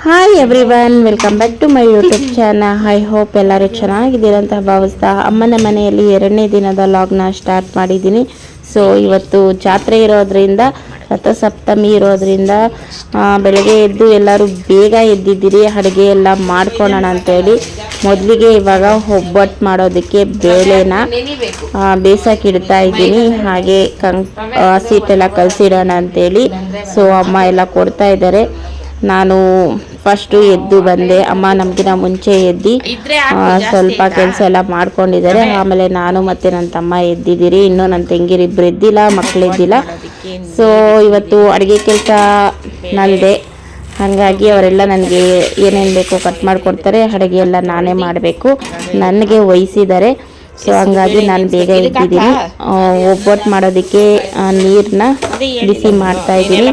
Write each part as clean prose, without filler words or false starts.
Hi everyone, welcome back to my YouTube channel. I hope ಎಲ್ಲರೂ ಚೆನ್ನಾಗಿದ್ದೀರಾ ಅಂತ ಭಾವಿಸ್ತಾ ಅಮ್ಮನ ಮನೆಯಲ್ಲಿ 2ನೇ ದಿನದ ಲಾಗ್ನ ಸ್ಟಾರ್ಟ್ ಮಾಡಿದ್ದೀನಿ. ಸೊ ಇವತ್ತು ಜಾತ್ರೆ ಇರೋದ್ರಿಂದ, ರಥಸಪ್ತಮಿ ಇರೋದ್ರಿಂದ ಬೆಳಗ್ಗೆ ಎದ್ದು ಎಲ್ಲರೂ ಬೇಗ ಎದ್ದಿದ್ದೀರಿ. ಅಡುಗೆ ಎಲ್ಲ ಮಾಡ್ಕೊಳ್ಳೋಣ ಅಂತೇಳಿ ಮೊದಲಿಗೆ ಇವಾಗ ಒಬ್ಬಟ್ಟು ಮಾಡೋದಕ್ಕೆ ಬೇಳೆನ ಬೇಯಿಸೋಕ್ಕಿಡ್ತಾ ಇದ್ದೀನಿ. ಹಾಗೆ ಹಸಿಟ್ಟೆಲ್ಲ ಕಲಸಿಡೋಣ ಅಂತೇಳಿ ಸೊ ಅಮ್ಮ ಎಲ್ಲ ಕೊಡ್ತಾ ಇದ್ದಾರೆ. ನಾನು ಫಸ್ಟು ಎದ್ದು ಬಂದೆ. ಅಮ್ಮ ನಮಗಿನ ಮುಂಚೆ ಎದ್ದು ಸ್ವಲ್ಪ ಕೆಲಸ ಎಲ್ಲ ಮಾಡ್ಕೊಂಡಿದ್ದಾರೆ. ಆಮೇಲೆ ನಾನು ಮತ್ತು ನನ್ನ ತಮ್ಮ ಎದ್ದಿದ್ದೀರಿ. ಇನ್ನೂ ನನ್ನ ತಂಗಿರಿಬ್ಬರು ಎದ್ದಿಲ್ಲ, ಮಕ್ಕಳು ಎದ್ದಿಲ್ಲ. ಸೊ ಇವತ್ತು ಅಡುಗೆ ಕೆಲಸ ನಂದೆ. ಹಾಗಾಗಿ ಅವರೆಲ್ಲ ನನಗೆ ಏನೇನು ಬೇಕೋ ಕಟ್ ಮಾಡಿಕೊಡ್ತಾರೆ. ಅಡುಗೆ ಎಲ್ಲ ನಾನೇ ಮಾಡಬೇಕು. ನನಗೆ ವಹಿಸಿದ್ದಾರೆ. ಸೊ ಹಂಗಾಗಿ ನಾನು ಬೇಗ ಎದ್ದಿದ್ದೀನಿ. ಒಬ್ಬಟ್ಟು ಮಾಡೋದಕ್ಕೆ ನೀರನ್ನ ಬಿಸಿ ಮಾಡ್ತಾ ಇದ್ದೀನಿ.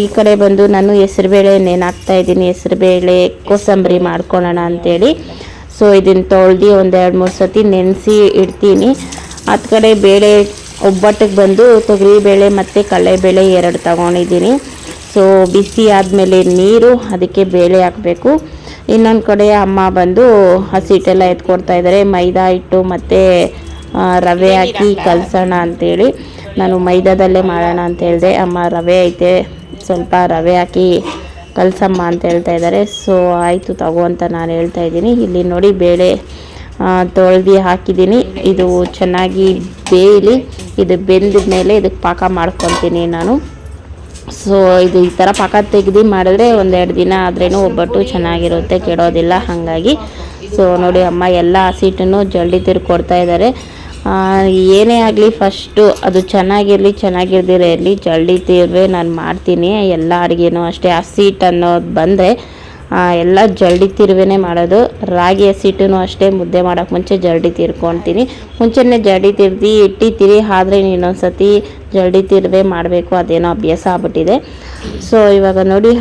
ಈ ಕಡೆ ಬಂದು ನಾನು ಹೆಸರುಬೇಳೆ ನೆನಾಕ್ತಾ ಇದ್ದೀನಿ. ಹೆಸರುಬೇಳೆ ಕೋಸಂಬರಿ ಮಾಡ್ಕೊಳ್ಳೋಣ ಅಂತೇಳಿ. ಸೊ ಇದನ್ನು ತೊಳೆದು ಒಂದು 2-3 ಸತಿ ನೆನೆಸಿ ಇಡ್ತೀನಿ. ಹತ್ತು ಕಡೆ ಬೇಳೆ ಒಬ್ಬಟ್ಟಿಗೆ ಬಂದು ತೊಗರಿಬೇಳೆ ಮತ್ತು ಕಡಲೆಬೇಳೆ 2 ತಗೊಂಡಿದ್ದೀನಿ. ಸೊ ಬಿಸಿ ಆದಮೇಲೆ ನೀರು, ಅದಕ್ಕೆ ಬೇಳೆ ಹಾಕಬೇಕು. ಇನ್ನೊಂದು ಕಡೆ ಅಮ್ಮ ಬಂದು ಹಸಿಟ್ಟೆಲ್ಲ ಎತ್ಕೊಡ್ತಾ ಇದ್ದಾರೆ. ಮೈದಾ ಹಿಟ್ಟು ಮತ್ತು ರವೆ ಹಾಕಿ ಕಲಸೋಣ ಅಂತೇಳಿ ನಾನು ಮೈದಾದಲ್ಲೇ ಮಾಡೋಣ ಅಂತ ಹೇಳಿದೆ. ಅಮ್ಮ ರವೆ ಐತೆ, ಸ್ವಲ್ಪ ರವೆ ಹಾಕಿ ಕಲಸಮ್ಮ ಅಂತ ಹೇಳ್ತಾ ಇದ್ದಾರೆ. ಸೊ ಆಯಿತು ತಗೋ ಅಂತ ನಾನು ಹೇಳ್ತಾ ಇದ್ದೀನಿ. ಇಲ್ಲಿ ನೋಡಿ ಬೇಳೆ ತೊಳೆದು ಹಾಕಿದ್ದೀನಿ. ಇದು ಚೆನ್ನಾಗಿ ಬೇಯಲಿ. ಇದು ಬೆಂದ ಮೇಲೆ ಇದಕ್ಕೆ ಪಾಕ ಮಾಡ್ಕೊತೀನಿ ನಾನು. ಸೊ ಇದು ಈ ಥರ ಪಾಕ ತೆಗೆದು ಮಾಡಿದ್ರೆ 1-2 ದಿನ ಆದ್ರೂ ಒಬ್ಬಟ್ಟು ಚೆನ್ನಾಗಿರುತ್ತೆ, ಕೆಡೋದಿಲ್ಲ. ಹಾಗಾಗಿ ಸೊ ನೋಡಿ ಅಮ್ಮ ಎಲ್ಲ ಹಸಿಟ್ಟನ್ನು ಜಲ್ದಿ ಕೊಡ್ತಾ ಇದ್ದಾರೆ. ಏನೇ ಆಗಲಿ ಫಸ್ಟು ಅದು ಚೆನ್ನಾಗಿರಲಿ ಇರಲಿ, ಜಲ್ದಿ ತೀರ್ವೆ ನಾನು ಮಾಡ್ತೀನಿ. ಎಲ್ಲ ಅಡುಗೆನೂ ಅಷ್ಟೇ. ಹಸಿಟ್ಟು ಅನ್ನೋದು ಬಂದರೆ ಎಲ್ಲ ಜಲ್ದಿ ತಿರುವೆನೇ ಮಾಡೋದು. ರಾಗಿ ಹಸಿಟ್ಟೂ ಅಷ್ಟೇ, ಮುದ್ದೆ ಮಾಡೋಕ್ಕೆ ಮುಂಚೆ ಜಲ್ದಿ ತೀರ್ಕೊಳ್ತೀನಿ. ಮುಂಚೆನೇ ಜಲ್ದಿ ತಿರ್ದು ಇಟ್ಟಿರ್ತೀರಿ, ಆದರೆ ಇನ್ನೊಂದು ಸತಿ ಜಲ್ದಿ ತಿರುವೆ ಮಾಡಬೇಕು. ಅದೇನೋ ಅಭ್ಯಾಸ ಆಗ್ಬಿಟ್ಟಿದೆ. ಸೊ ಇವಾಗ ನೋಡಿ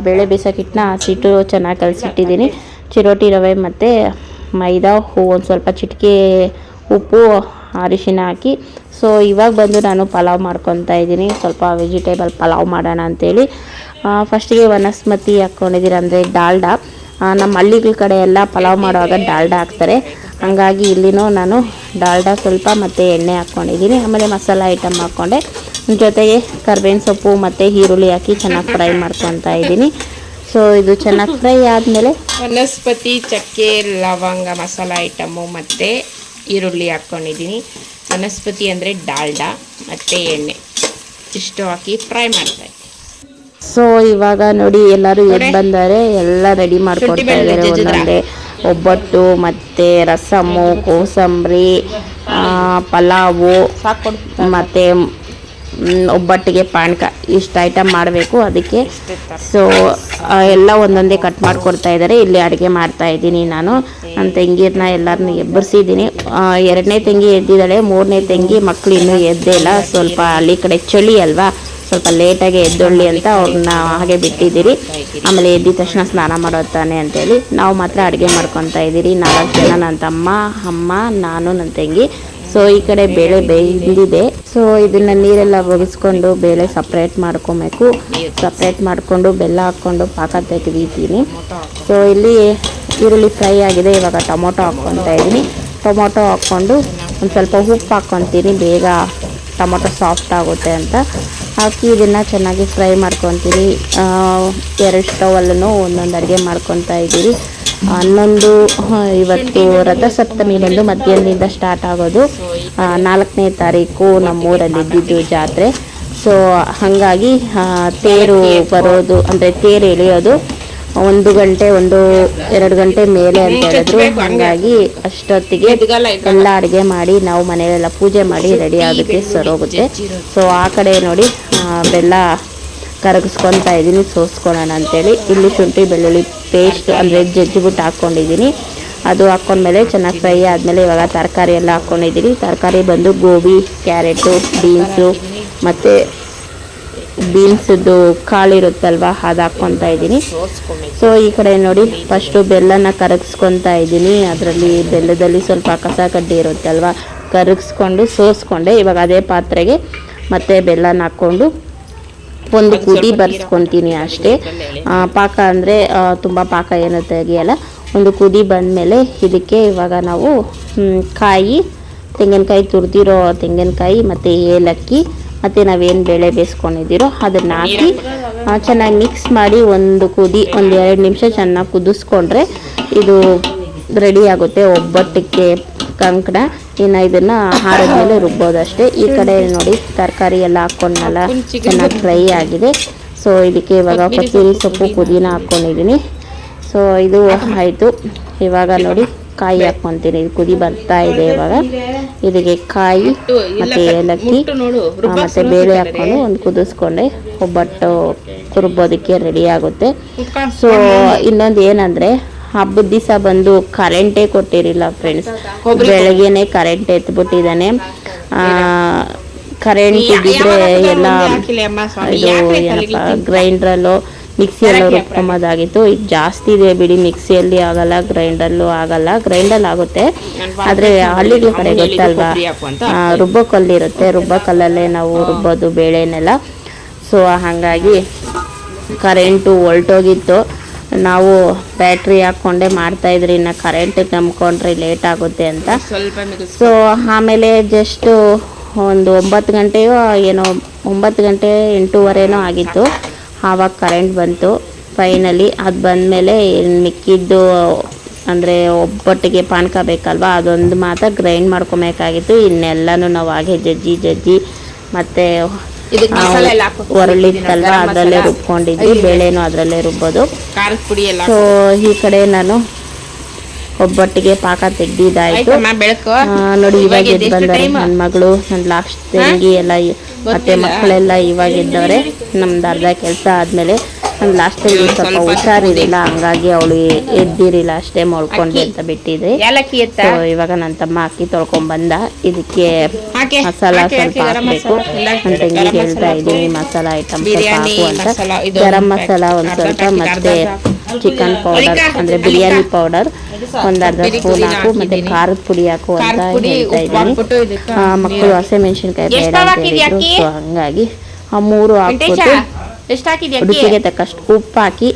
ಬೇಳೆ ಬೇಯಿಸೋಕ್ಕಿಟ್ಟನ ಹಸಿಟ್ಟು ಚೆನ್ನಾಗಿ ಕಲಸಿಟ್ಟಿದ್ದೀನಿ. ಚಿರೋಟಿ ರವೆ ಮತ್ತು ಮೈದಾ, ಒಂದು ಸ್ವಲ್ಪ ಚಿಟಿಕೆ ಉಪ್ಪು, ಅರಿಶಿನ ಹಾಕಿ. ಸೊ ಇವಾಗ ಬಂದು ನಾನು ಪಲಾವ್ ಮಾಡ್ಕೊತಾ ಇದ್ದೀನಿ. ಸ್ವಲ್ಪ ವೆಜಿಟೇಬಲ್ ಪಲಾವ್ ಮಾಡೋಣ ಅಂತೇಳಿ ಫಸ್ಟಿಗೆ ವನಸ್ಪತಿ ಹಾಕ್ಕೊಂಡಿದ್ದೀರ, ಅಂದರೆ ಡಾಲ್ಡಾ. ನಮ್ಮ ಹಳ್ಳಿಗಳ ಕಡೆ ಎಲ್ಲ ಪಲಾವ್ ಮಾಡುವಾಗ ಡಾಲ್ಡಾ ಹಾಕ್ತಾರೆ. ಹಾಗಾಗಿ ಇಲ್ಲಿನೂ ನಾನು ಡಾಲ್ಡಾ ಸ್ವಲ್ಪ ಮತ್ತು ಎಣ್ಣೆ ಹಾಕ್ಕೊಂಡಿದ್ದೀನಿ. ಆಮೇಲೆ ಮಸಾಲ ಐಟಮ್ ಹಾಕ್ಕೊಂಡೆ. ಜೊತೆಗೆ ಕರ್ಬೇವಿನ ಸೊಪ್ಪು ಮತ್ತು ಈರುಳ್ಳಿ ಹಾಕಿ ಚೆನ್ನಾಗಿ ಫ್ರೈ ಮಾಡ್ಕೊತಾ ಇದ್ದೀನಿ. ಸೊ ಇದು ಚೆನ್ನಾಗಿ ಫ್ರೈ ಆದಮೇಲೆ ವನಸ್ಪತಿ, ಚಕ್ಕೆ, ಲವಂಗ, ಮಸಾಲ ಐಟಮು ಮತ್ತು ಈರುಳ್ಳಿ ಹಾಕ್ಕೊಂಡಿದ್ದೀನಿ. ವನಸ್ಪತಿ ಅಂದರೆ ಡಾಲ್ಡಾ ಮತ್ತು ಎಣ್ಣೆ ಇಷ್ಟು ಹಾಕಿ ಫ್ರೈ ಮಾಡ್ತಾಯಿದ್ದೀನಿ. ಸೊ ಇವಾಗ ನೋಡಿ ಎಲ್ಲರೂ ಎದ್ದು ಬಂದರೆ ಎಲ್ಲ ರೆಡಿ ಮಾಡ್ಕೊಡ್ತಾ ಇದ್ದಾರೆ. ಒಂದೊಂದೇ ಒಬ್ಬಟ್ಟು ಮತ್ತು ರಸಮ್ಮು, ಕೋಸಂಬರಿ, ಪಲಾವು ಮತ್ತು ಒಬ್ಬಟ್ಟಿಗೆ ಪಾನಕ, ಇಷ್ಟು ಐಟಮ್ ಮಾಡಬೇಕು. ಅದಕ್ಕೆ ಸೊ ಎಲ್ಲ ಒಂದೊಂದೇ ಕಟ್ ಮಾಡಿಕೊಡ್ತಾ ಇದ್ದಾರೆ. ಇಲ್ಲಿ ಅಡುಗೆ ಮಾಡ್ತಾಯಿದ್ದೀನಿ ನಾನು. ನನ್ನ ತಂಗಿರನ್ನ ಎಲ್ಲರನ್ನೂ ಎಬ್ಬರಿಸಿದ್ದೀನಿ. 2ನೇ ತಂಗಿ ಎದ್ದಿದ್ದಾಳೆ, 3ನೇ ತಂಗಿ ಮಕ್ಕಳು ಇನ್ನೂ ಎದ್ದೇ ಇಲ್ಲ. ಸ್ವಲ್ಪ ಹಳ್ಳಿ ಕಡೆ ಚಳಿ ಅಲ್ವಾ, ಸ್ವಲ್ಪ ಲೇಟಾಗಿ ಎದ್ದೊಳ್ಳಿ ಅಂತ ಅವ್ರನ್ನ ಹಾಗೆ ಬಿಟ್ಟಿದ್ದೀರಿ. ಆಮೇಲೆ ಎದ್ದಿದ ತಕ್ಷಣ ಸ್ನಾನ ಮಾಡೋದು ತಾನೆ ಅಂತೇಳಿ ನಾವು ಮಾತ್ರ ಅಡುಗೆ ಮಾಡ್ಕೊತಾ ಇದ್ದೀರಿ. 4 ಜನ, ನನ್ನ ತಮ್ಮ, ಅಮ್ಮ, ನಾನು, ನನ್ನ ತಂಗಿ. ಸೊ ಈ ಕಡೆ ಬೇಳೆ ಬೇಯ್ದಿದೆ. ಸೊ ಇದನ್ನು ನೀರೆಲ್ಲ ಒಗಿಸ್ಕೊಂಡು ಬೇಳೆ ಸಪ್ರೇಟ್ ಮಾಡ್ಕೊಬೇಕು. ಸಪ್ರೇಟ್ ಮಾಡಿಕೊಂಡು ಬೆಲ್ಲ ಹಾಕ್ಕೊಂಡು ಪಾಕ ತೆಗೆದಿದ್ದೀನಿ. ಸೊ ಇಲ್ಲಿ ಈರುಳ್ಳಿ ಫ್ರೈ ಆಗಿದೆ. ಇವಾಗ ಟೊಮೊಟೊ ಹಾಕ್ಕೊತಾ ಇದ್ದೀನಿ. ಟೊಮೊಟೊ ಹಾಕ್ಕೊಂಡು ಒಂದು ಸ್ವಲ್ಪ ಉಪ್ಪು ಹಾಕ್ಕೊತೀನಿ, ಬೇಗ ಟೊಮೊಟೊ ಸಾಫ್ಟ್ ಆಗುತ್ತೆ ಅಂತ ಹಾಕಿ ಇದನ್ನು ಚೆನ್ನಾಗಿ ಫ್ರೈ ಮಾಡ್ಕೊತೀನಿ. 2 ಸ್ಟವಲ್ಲೂ ಒಂದೊಂದು ಅಡುಗೆ ಮಾಡ್ಕೊತಾ ಇದ್ದೀರಿ. 11 ಇವತ್ತು ರಥಸಪ್ತಮಿ ಬಂದು ಮಧ್ಯಾಹ್ನದಿಂದ ಸ್ಟಾರ್ಟ್ ಆಗೋದು. 4ನೇ ತಾರೀಕು ನಮ್ಮೂರಲ್ಲಿ ಇದ್ದಿದ್ದು ಜಾತ್ರೆ. ಸೊ ಹಾಗಾಗಿ ತೇರು ಬರೋದು, ಅಂದರೆ ತೇರು ಎಳೆಯೋದು 1 ಗಂಟೆ 1-2 ಗಂಟೆ ಮೇಲೆ ಅಂತ ಹೇಳಿದ್ರು. ಹಾಗಾಗಿ ಅಷ್ಟೊತ್ತಿಗೆ ಎಲ್ಲ ಅಡುಗೆ ಮಾಡಿ ನಾವು ಮನೆಯಲ್ಲೆಲ್ಲ ಪೂಜೆ ಮಾಡಿ ರೆಡಿ ಆಗೋಕ್ಕೆ ಸರೋಗುತ್ತೆ. ಸೊ ಆ ಕಡೆ ನೋಡಿ ಬೆಲ್ಲ ಕರಗಿಸ್ಕೊತಾ ಇದ್ದೀನಿ, ಸೋಸ್ಕೊಳ್ಳೋಣ ಅಂತೇಳಿ. ಇಲ್ಲಿ ಶುಂಠಿ ಬೆಳ್ಳುಳ್ಳಿ ಪೇಸ್ಟ್ ಅಂದರೆ ಜಜ್ಜಿಬಿಟ್ಟು ಹಾಕ್ಕೊಂಡಿದ್ದೀನಿ. ಅದು ಹಾಕ್ಕೊಂಡ್ಮೇಲೆ ಚೆನ್ನಾಗಿ ಫ್ರೈ ಆದಮೇಲೆ ಇವಾಗ ತರಕಾರಿ ಎಲ್ಲ ಹಾಕ್ಕೊಂಡಿದ್ದೀನಿ. ತರಕಾರಿ ಬಂದು ಗೋಬಿ, ಕ್ಯಾರೆಟು, ಬೀನ್ಸು ಮತ್ತು ಬೀನ್ಸದ್ದು ಕಾಳಿರುತ್ತಲ್ವ, ಅದು ಹಾಕ್ಕೊತಾ ಇದ್ದೀನಿ. ಸೊ ಈ ಕಡೆ ನೋಡಿ ಫಸ್ಟು ಬೆಲ್ಲನ ಕರಗಿಸ್ಕೊತಾ ಇದ್ದೀನಿ. ಅದರಲ್ಲಿ ಬೆಲ್ಲದಲ್ಲಿ ಸ್ವಲ್ಪ ಕಸ ಕಡ್ಡಿ ಇರುತ್ತಲ್ವ, ಕರಗಿಸ್ಕೊಂಡು ಸೋಸ್ಕೊಂಡೆ. ಇವಾಗ ಅದೇ ಪಾತ್ರೆಗೆ ಮತ್ತೆ ಬೆಲ್ಲನ ಹಾಕ್ಕೊಂಡು ಒಂದು ಕುದಿ ಬರ್ಸ್ಕೊತೀನಿ ಅಷ್ಟೇ. ಪಾಕ ಅಂದರೆ ತುಂಬ ಪಾಕ ಏನೂ ತೆಗಿಯಲ್ಲ. ಒಂದು ಕುದಿ ಬಂದಮೇಲೆ ಇದಕ್ಕೆ ಇವಾಗ ನಾವು ತೆಂಗಿನಕಾಯಿ ತುರಿದಿರೋ ತೆಂಗಿನಕಾಯಿ ಮತ್ತು ಏಲಕ್ಕಿ ಮತ್ತು ನಾವೇನು ಬೇಳೆ ಬೇಯಿಸ್ಕೊಂಡಿದ್ದೀರೋ ಅದನ್ನು ಹಾಕಿ ಚೆನ್ನಾಗಿ ಮಿಕ್ಸ್ ಮಾಡಿ ಒಂದು 2 ನಿಮಿಷ ಚೆನ್ನಾಗಿ ಕುದಿಸ್ಕೊಂಡ್ರೆ ಇದು ರೆಡಿ ಆಗುತ್ತೆ ಒಬ್ಬಟ್ಟಕ್ಕೆ ಕಂಕಣ. ಇನ್ನು ಇದನ್ನು ಆರಿದ್ಮೇಲೆ ರುಬ್ಬೋದಷ್ಟೇ. ಈ ಕಡೆ ನೋಡಿ ತರಕಾರಿ ಎಲ್ಲ ಹಾಕ್ಕೊಂಡಲ್ಲ ಚೆನ್ನಾಗಿ ಫ್ರೈ ಆಗಿದೆ. ಸೊ ಇದಕ್ಕೆ ಇವಾಗ ಕೊತ್ತಂಬರಿ ಸೊಪ್ಪು ಪುದೀನ ಹಾಕ್ಕೊಂಡಿದ್ದೀನಿ. ಸೊ ಇದು ಆಯಿತು. ಇವಾಗ ನೋಡಿ ಕಾಯಿ ಹಾಕ್ಕೊತೀನಿ. ಇದು ಕುದಿ ಬರ್ತಾ ಇದೆ. ಇವಾಗ ಇದಕ್ಕೆ ಕಾಯಿ ಮತ್ತು ಏಲಕ್ಕಿ ಮತ್ತು ಬೇಳೆ ಹಾಕ್ಕೊಂಡು ಒಂದು ಕುದಿಸ್ಕೊಂಡೆ ಒಬ್ಬಟ್ಟು ರುಬ್ಬೋದಕ್ಕೆ ರೆಡಿ ಆಗುತ್ತೆ. ಸೊ ಇನ್ನೊಂದು ಏನಂದರೆ ಹಬ್ಬದ ದಿವಸ ಬಂದು ಕರೆಂಟೇ ಕೊಟ್ಟಿರಲಿಲ್ಲ ಫ್ರೆಂಡ್ಸ್. ಬೆಳಗ್ಗೆನೆ ಕರೆಂಟ್ ಎತ್ಬಿಟ್ಟಿದ್ದಾನೆ. ಕರೆಂಟ್ ಇದ್ದಿದ್ರೆ ಎಲ್ಲ ಇದು ಏನಪ್ಪ ಗ್ರೈಂಡ್ರಲ್ಲೋ ಮಿಕ್ಸಿಯಲ್ಲೋ ರುಬ್ಕೊಂಬೋದಾಗಿತ್ತು. ಈಗ ಜಾಸ್ತಿ ಇದೆ ಬಿಡಿ, ಮಿಕ್ಸಿಯಲ್ಲಿ ಆಗಲ್ಲ, ಗ್ರೈಂಡಲ್ಲೂ ಆಗಲ್ಲ. ಗ್ರೈಂಡಲ್ಲಿ ಆಗುತ್ತೆ, ಆದರೆ ಹಳ್ಳಿಗಳ ಕಡೆ ಗೊತ್ತಲ್ವಾ ರುಬ್ಬೋ ಕಲ್ಲಿರುತ್ತೆ, ರುಬ್ಬೋ ಕಲ್ಲಲ್ಲೇ ನಾವು ರುಬ್ಬೋದು ಬೇಳೆನೆಲ್ಲ. ಸೊ ಹಾಗಾಗಿ ಕರೆಂಟು ಹೊಲ್ಟೋಗಿತ್ತು. ನಾವು ಬ್ಯಾಟ್ರಿ ಹಾಕ್ಕೊಂಡೇ ಮಾಡ್ತಾಯಿದ್ರಿ, ಇನ್ನು ಕರೆಂಟಿಗೆ ನಂಬ್ಕೊಂಡ್ರೆ ಲೇಟ್ ಆಗುತ್ತೆ ಅಂತ. ಸೊ ಆಮೇಲೆ ಜಸ್ಟು ಒಂದು 9 ಗಂಟೆಯೋ ಏನೋ 9 ಗಂಟೆ 8:15 ಆಗಿತ್ತು. ಆವಾಗ ಕರೆಂಟ್ ಬಂತು ಫೈನಲಿ. ಅದು ಬಂದಮೇಲೆ ಮಿಕ್ಕಿದ್ದು ಅಂದರೆ ಒಬ್ಬಟ್ಟಿಗೆ ಪಾನಕ ಬೇಕಲ್ವ, ಅದೊಂದು ಮಾತ್ರ ಗ್ರೈಂಡ್ ಮಾಡ್ಕೊಬೇಕಾಗಿತ್ತು. ಇನ್ನೆಲ್ಲನೂ ನಾವು ಹಾಗೆ ಜಜ್ಜಿ ಮತ್ತು ಒರಳಿತ್ತಲ್ವ ಅದರಲ್ಲೇ ರುಬ್ಕೊಂಡಿದ್ವಿ. ಬೇಳೆನೂ ಅದರಲ್ಲೇ ರುಬ್ಬೋದು. ಸೊ ಈ ಕಡೆ ನಾನು ಒಬ್ಬಟ್ಟಿಗೆ ಪಾಕ ತೆಗ್ದಿದ್ದಾಯಿತು. ನೋಡಿ ಇವಾಗ ಎದ್ದು ಬಂದರೆ ನನ್ನ ಮಗಳು, ನನ್ನ ಲಾಸ್ಟ್ ತಂಗಿ ಎಲ್ಲ ಮತ್ತು ಮಕ್ಕಳೆಲ್ಲ ಇವಾಗ ಎದ್ದವ್ರೆ. ನಮ್ದು ಅರ್ಧ ಕೆಲಸ ಆದಮೇಲೆ ನನ್ನ ಲಾಸ್ಟ್ ತಂಗಿ ಸ್ವಲ್ಪ ಹುಷಾರಿರಲಿಲ್ಲ, ಹಂಗಾಗಿ ಅವಳು ಎದ್ದಿರಿಲ್ಲ ಅಷ್ಟೇ, ಮಲ್ಕೊಂಡೆ ಅಂತ ಬಿಟ್ಟಿದ್ದೆ. ಸೊ ಇವಾಗ ನನ್ನ ತಮ್ಮ ಅಕ್ಕಿ ತೊಳ್ಕೊಂಬಂದ. ಇದಕ್ಕೆ ಮಸಾಲ ಸ್ವಲ್ಪ ಹಾಕಬೇಕು. ನನ್ನ ತಂಗಿಗೆ ಹೇಳ್ತಾ ಇದ್ದೀನಿ ಮಸಾಲ ಐಟಮ್ ಸ್ವಲ್ಪ ಹಾಕು ಅಂತ. ಗರಂ ಮಸಾಲ ಒಂದು ಸ್ವಲ್ಪ, ಮತ್ತು ಚಿಕನ್ ಪೌಡರ್ ಅಂದರೆ ಬಿರಿಯಾನಿ ಪೌಡರ್ ಒಂದು ಅರ್ಧ ಸ್ಪೂನ್ ಹಾಕು, ಮತ್ತು ಖಾರದ ಪುಡಿ ಹಾಕು ಅಂತ ಹೇಳ್ತಾ ಇದ್ದೀನಿ. ಮಕ್ಕಳು ಹಸಿಮೆಣಸಿನ್ಕಾಯಿ ಬೇಡ ಅಂತ ಹೇಳಿದ್ರು. ಸೊ ಹಂಗಾಗಿ ಆ 3 ಹಾಕ್ಬಿಟ್ಟು ರುಚಿಗೆ ತಕ್ಕಷ್ಟು ಉಪ್ಪು ಹಾಕಿ,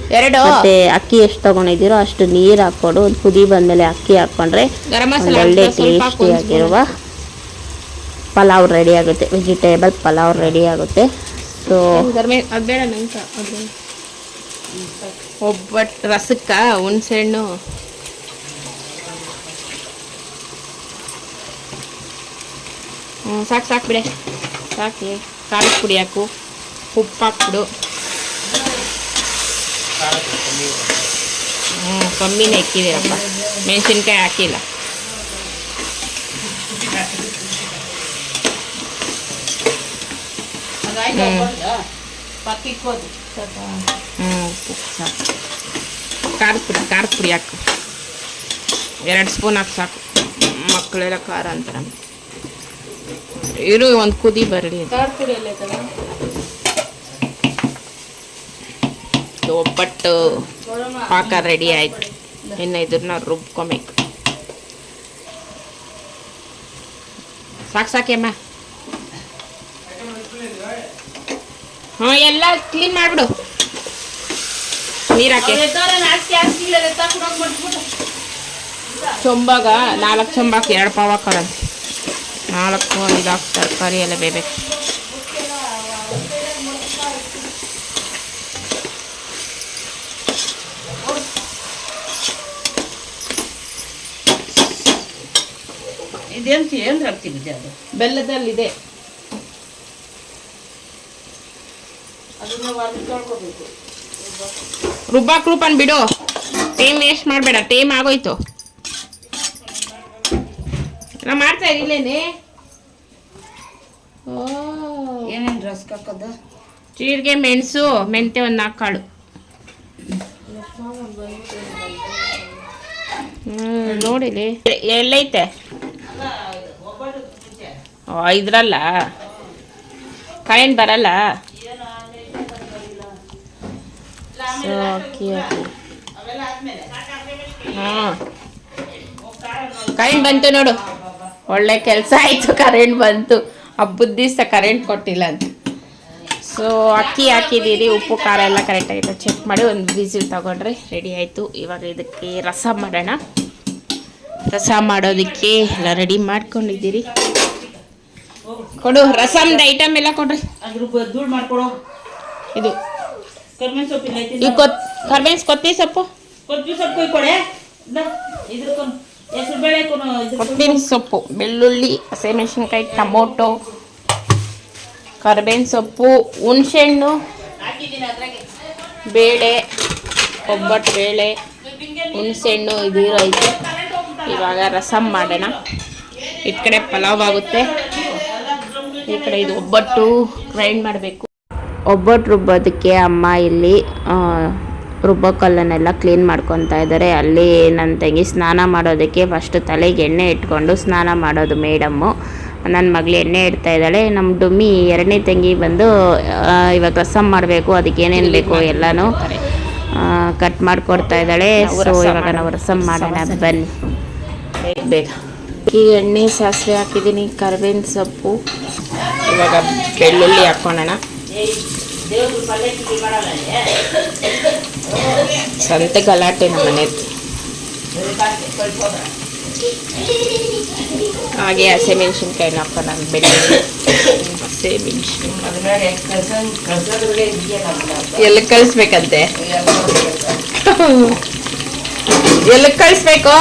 ಮತ್ತೆ ಅಕ್ಕಿ ಎಷ್ಟು ತಗೊಂಡಿದ್ದೀರೋ ಅಷ್ಟು ನೀರು ಹಾಕ್ಕೊಂಡು ಒಂದು ಕುದಿ ಬಂದಮೇಲೆ ಅಕ್ಕಿ ಹಾಕ್ಕೊಂಡ್ರೆ ಒಳ್ಳೆ ಟೇಸ್ಟಿಯಾಗಿರುವ ಪಲಾವ್ ರೆಡಿ ಆಗುತ್ತೆ. ವೆಜಿಟೇಬಲ್ ಪಲಾವ್ ರೆಡಿ ಆಗುತ್ತೆ. ಸೊ ಒಬ್ಬಟ್ಟು ರಸಕ್ಕ ಹುಣಸೆಹಣ್ಣು ಸಾಕು ಬಿಡೆ, ಸಾಕು. ಖಾರದ ಪುಡಿ ಹಾಕು, ಉಪ್ಪು ಹಾಕ್ಬಿಡು. ಕಮ್ಮಿನೇ ಇಕ್ಕಿದ್ದೀರಪ್ಪ, ಮೆಣಸಿನ್ಕಾಯಿ ಹಾಕಿಲ್ಲ. ಖಾರದ ಪುಡಿ ಹಾಕು, 2 ಸ್ಪೂನ್ ಹಾಕಿ ಸಾಕು. ಮಕ್ಕಳೆಲ್ಲ ಖಾರ ಅಂತಾರೆ. ಇರು ಒಂದು ಕುದಿ ಬರಲಿ. ಒಬ್ಬಟ್ಟು ಪಾಕ ರೆಡಿ ಆಯ್ತು. ಇನ್ನು ಇದನ್ನ ರುಬ್ಕೊಬೇಕು. ಸಾಕೇಮ್ಮ. ಹಾಂ ಎಲ್ಲ ಕ್ಲೀನ್ ಮಾಡಿಬಿಡು. ನೀರು ಹಾಕಿ ಚೊಂಬಾಗ 4 ಚೊಂಬಾಕ 2 ಪಾವ್ ಹಾಕೋರಂತೆ. 4 ಇದಾಕಿ ತರಕಾರಿ ಎಲ್ಲ ಬೇಯಬೇಕು. ಬೆಲ್ಲದಲ್ಲಿದೆ. ರುಬ್ಬನ್ ಬಿಡು, ಟೈಮ್ ವೇಸ್ಟ್ ಮಾಡಬೇಡ. ಟೈಮ್ ಆಗೋಯ್ತು. ನಾ ಮಾಡ್ತಾ ಇರಲಿಲ್ಲೇನೆ. ಏನೇನು ರಸ್ ಹಾಕೋದು? ಜೀರಿಗೆ, ಮೆಣಸು, ಮೆಂತೆ ಒಂದು 4 ಕಾಳು. ನೋಡಿಲಿ ಎಲ್ಲೈತೆ ಇದ್ರಲ್ಲ ಕರೆಂಟ್ ಬರಲ್ಲ. ಹಾಂ ಕರೆಂಟ್ ಬಂತು ನೋಡು, ಒಳ್ಳೆ ಕೆಲಸ ಆಯಿತು. ಕರೆಂಟ್ ಬಂತು. ಹಬ್ಬದ ದಿವಸ ಕರೆಂಟ್ ಕೊಟ್ಟಿಲ್ಲ ಅಂತ. ಸೊ ಅಕ್ಕಿ ಹಾಕಿದ್ದೀರಿ, ಉಪ್ಪು ಖಾರ ಎಲ್ಲ ಕರೆಕ್ಟಾಗಿತ್ತು ಚೆಕ್ ಮಾಡಿ ಒಂದು ವಿಸಿಲ್ ತಗೊಂಡ್ರೆ ರೆಡಿ ಆಯಿತು. ಇವಾಗ ಇದಕ್ಕೆ ರಸ ಮಾಡೋಣ. ರಸ ಮಾಡೋದಕ್ಕೆ ಎಲ್ಲ ರೆಡಿ ಮಾಡ್ಕೊಂಡಿದ್ದೀರಿ. ಕೊಡು ರಸಮ್ದು ಐಟಮ್ ಎಲ್ಲ ಕೊಡ್ರಿ. ಇದು ಕರ್ಬೇವಿನ ಕೊತ್ತಂಬರಿ ಸೊಪ್ಪು, ಕೊತ್ತಂಬರಿ ಸೊಪ್ಪು, ಬೆಳ್ಳುಳ್ಳಿ, ಹಸಿಮೆಣಸಿನ್ಕಾಯಿ, ಟೊಮೊಟೊ, ಕರ್ಬೇವಿನ ಸೊಪ್ಪು, ಹುಣಸೆಹಣ್ಣು, ಬೇಳೆ, ಒಬ್ಬಟ್ಟು ಬೇಳೆ, ಹುಣಸೆಹಣ್ಣು ಇದು ಐತೆ. ಇವಾಗ ರಸಮ್ ಮಾಡೋಣ. ಈ ಕಡೆ ಪಲಾವ್ ಆಗುತ್ತೆ, ಈ ಕಡೆ ಇದು ಒಬ್ಬಟ್ಟು ಗ್ರೈಂಡ್ ಮಾಡಬೇಕು. ಒಬ್ಬಟ್ಟು ರುಬ್ಬೋದಕ್ಕೆ ಅಮ್ಮ ಇಲ್ಲಿ ರುಬ್ಬೋ ಕಲ್ಲನ್ನೆಲ್ಲ ಕ್ಲೀನ್ ಮಾಡ್ಕೊತಾ ಇದ್ದಾರೆ. ಅಲ್ಲಿ ನನ್ನ ತಂಗಿ ಸ್ನಾನ ಮಾಡೋದಕ್ಕೆ ಫಸ್ಟ್ ತಲೆಗೆ ಎಣ್ಣೆ ಇಟ್ಕೊಂಡು ಸ್ನಾನ ಮಾಡೋದು ಮೇಡಮ್ಮು. ನನ್ನ ಮಗಳು ಎಣ್ಣೆ ಇಡ್ತಾ ಇದ್ದಾಳೆ. ನಮ್ಮ ಡುಮ್ಮಿ ಎರಡನೇ ತಂಗಿ ಬಂದು ಇವಾಗ ರಸಮ್ ಮಾಡಬೇಕು, ಅದಕ್ಕೆ ಏನೇನು ಬೇಕು ಎಲ್ಲನೂ ಕಟ್ ಮಾಡಿಕೊಡ್ತಾ ಇದ್ದಾಳೆ. ಸೊ ಇವಾಗ ನಾವು ರಸಮ್ ಮಾಡೋಣ ಬನ್ನಿ ಬೇಗ. ಈ ಎಣ್ಣೆ ಸಾಸಿವೆ ಹಾಕಿದ್ದೀನಿ, ಕರಿಬೇವಿನ ಸೊಪ್ಪು, ಇವಾಗ ಬೆಳ್ಳುಳ್ಳಿ ಹಾಕ್ಕೊಳ್ಳೋಣ. ಸಂತೆ ಗಲಾಟೆ ನಮ್ಮ ಮನೆಯದು. ಹಾಗೆ ಹಸಿಮೆಣ್ಸಿನ್ಕಾಯಿನ ಹಾಕೋಣ. ಬೆಳ್ಳುಳ್ಳಿ, ಹಸಿಮೆಣ್ಸಿನ್ಕಾಯಿ ಎಲ್ಲಿ ಕಳಿಸ್ಬೇಕಂತೆ, ಎಲ್ಲಿ ಕಳಿಸ್ಬೇಕು.